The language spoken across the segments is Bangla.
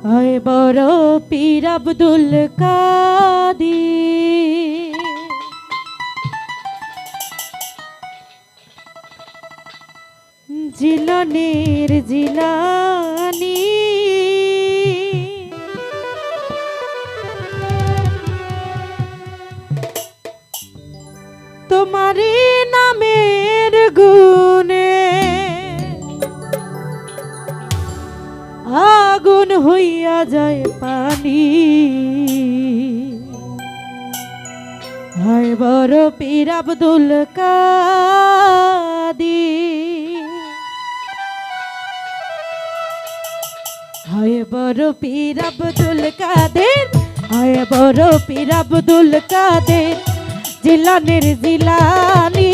হয় বড় পীর আব্দুল কাদের জিলানের জিলানি তোমারি নামের গুণে আগুন হইয়া যায় পানি হয় বড় পীর আব্দুল কাদের হয় বড় পীর আব্দুল কাদের হয় বড় পীর আব্দুল কাদের জিলানের জিলানি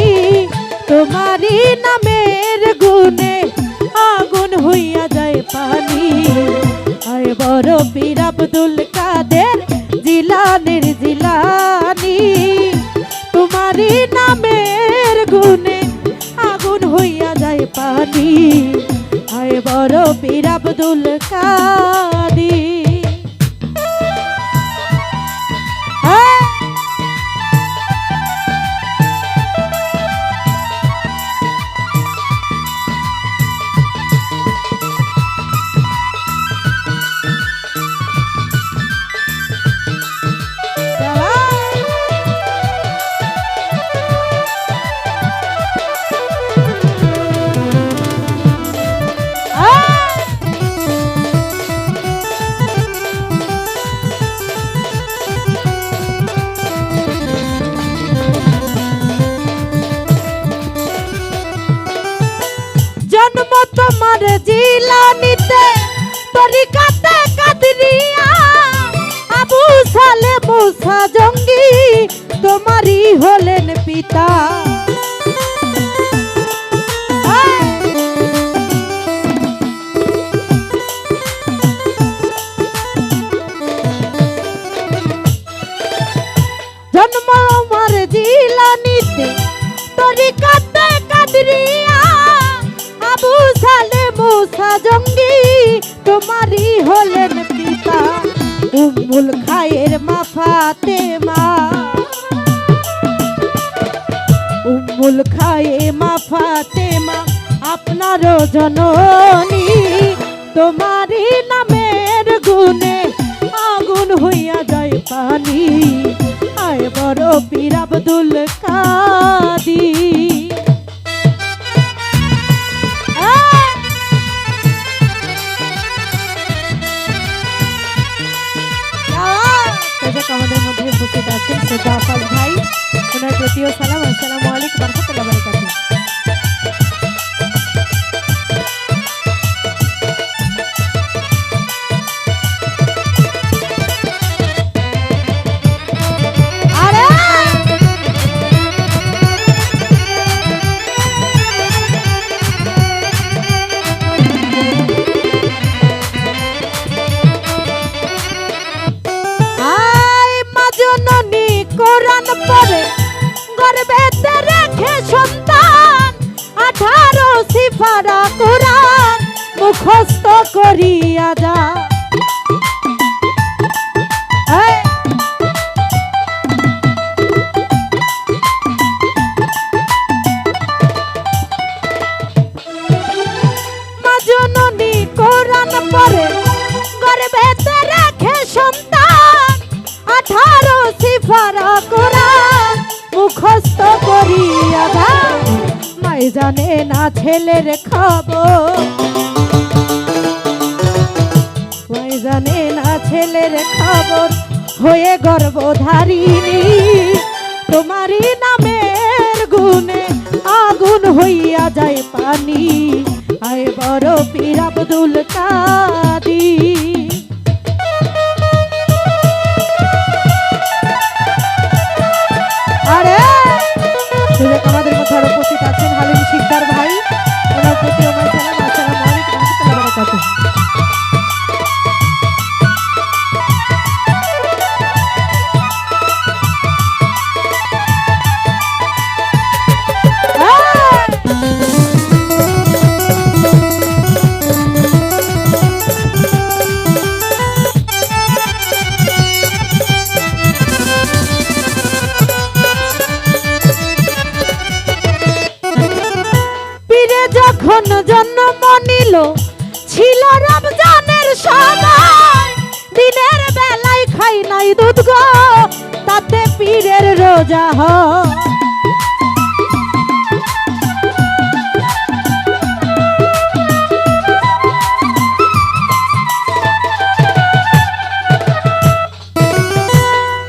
তোমারি নামের গুণে আগুন হইয়া যায় পানি হয় বড় পীর আব্দুল কাদের জিলানের জিলানি তোমারি নামের গুণে আগুন হইয়া যায় পানি হয় বড় পীর আব্দুল কাদের জন্ম তোমার জিলানিতে তরিকাতে কাদরিয়া আবু সালে মুসা জঙ্গি তোমারই হলেন পিতা জন্ম আমার জিলানিতে তরিকাতে কাদরিয়া আবু সালে মুসা জঙ্গি তোমারই হলেন পিতা উম্মুল খায়ের মা ফাতেমা উম্মুল খায়ে মা ফাতেমা আপনারও জননী তোমারই নামের গুণে আগুন হইয়া যায় পানি আয় বড় পীর আব্দুল কাদের আমাদের মধ্যে উপস্থিত আছেন শ্রদ্ধা আফাজ ভাই ওনার প্রতিও সালাম আসসালামু আলাইকুম ওয়া রাহমাতুল্লাহি ওয়া বারাকাতুহু কোরআন পড়ে গর্বেতে রেখে সন্তান 18 সিফারা কোরআন মুখস্থ করিয়া যা মা জননী কোরআন পড়ে গর্বেতে রেখে সন্তান 18 সিফারা কোরআন মুখস্থ করিয়া দাও মাই জানে না ছেলের খবর মাই জানে না ছেলের খবর হয়ে গর্ভধারিণী তোমারই নামের গুণে আগুন হইয়া যায় পানি আয় বড় পীর আব্দুল কাদের আমাদের মধ্যে আরো উপস্থিত আছেন হালিম শিকদার ভাই ওনার প্রতি আমার সালাম আসসালামু আলাইকুম ওয়া রাহমাতুল্লাহি ওয়া বারাকাতুহু জন্ম নিল ছিল রমজানের সময়, দিনের বেলায় খাই নাই দুধ গো, তাতে পীরের রোজা হয়।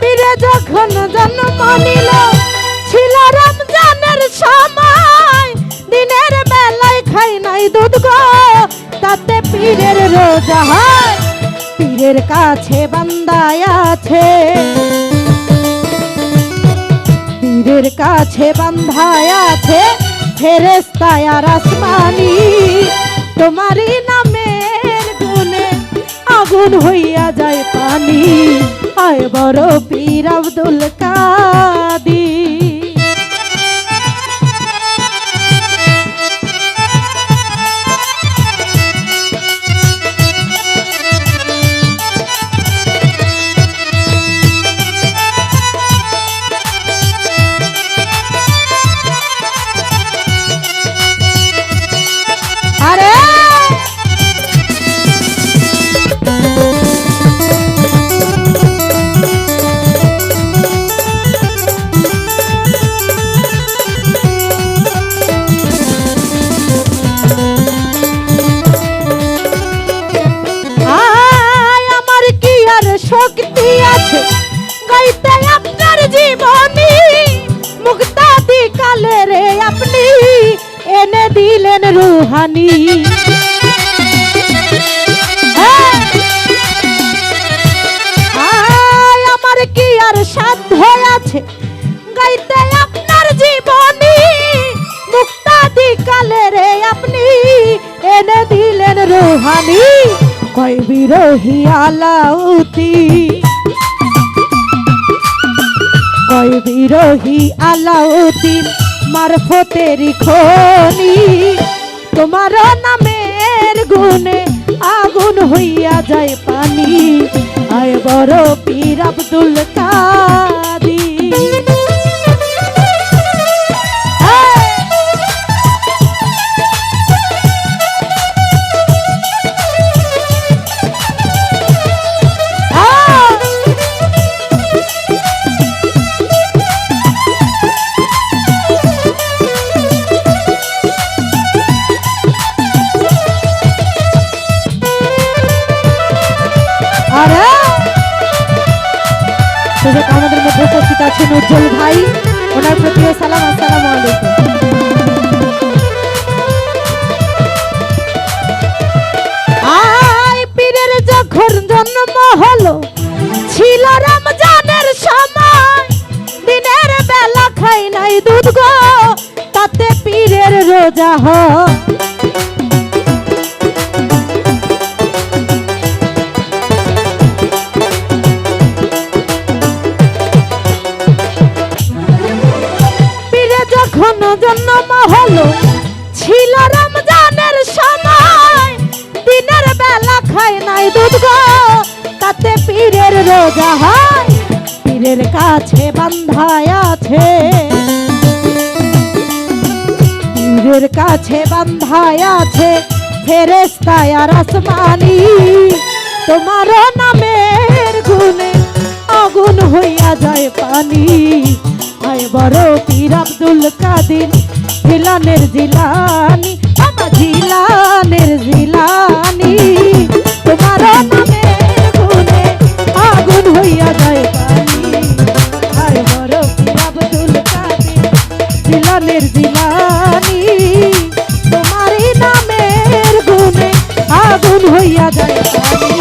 পীরে যখন জন্ম নিল ছিল রমজানের সময়, দিনের বেলায় খাই নাই দুধ গো, তাতে পীরের রোজা হয়। পীরের কাছে বান্দায় আছে, পীরের কাছে বান্ধায় আছে ফেরেশতা আর আসমানি, তোমারই নামের গুণে আগুন হইয়া যায় পানি, আয় বড় পীর আব্দুল কাদির। শক্তি আছে গাইতে আপনার জীবনী, মুক্তাদি কালে রে আপনি এনে দিলেন রুহানি। আমার কি আর সাধ্য আছে গাইতে আপনার জীবনী, মুক্তাদি কালে রে আপনি এনে দিলেন রুহানি। কয় বিরোহী আলাউতি, কয় বিরোহী আলাউদ্দিন মারফতের খনি, তোমার নামের গুণে আগুন হইয়া যায় পানি, আয় বড় পীর আব্দুল কাদির। আমাদের মধ্যে উপস্থিত আছেন উজ্জ্বল ভাই, ওনার প্রতিও সালাম। আসসালামু আলাইকুম। আয় পীরের যখন জন্ম হলো ছিল রমজানের সময়, দিনের বেলা খাই নাই দুধ গো, তাতে পীরের রোজা হয়। জন্ম হলো ছিল রমজানের সময়, দিনের বেলা খাই নাই দুধ গো, তাতে পীরের রোজা হয়। পীরের কাছে বান্ধায় আছে, পীরের কাছে বান্ধায় আছে ফেরেশতা আর আসমানি, তোমার নামের গুণে আগুন হইয়া যায় পানি, আয় বড় পীর আব্দুল কাদির জিলানের জিলানি, আমার জিলানের জিলানি, তোমার নামের গুণে আগুন হইয়া যায় পানি, আয় বড় পীর আব্দুল কাদির জিলানের জিলানি, তোমারই নামের গুণে আগুন হইয়া যায় পানি।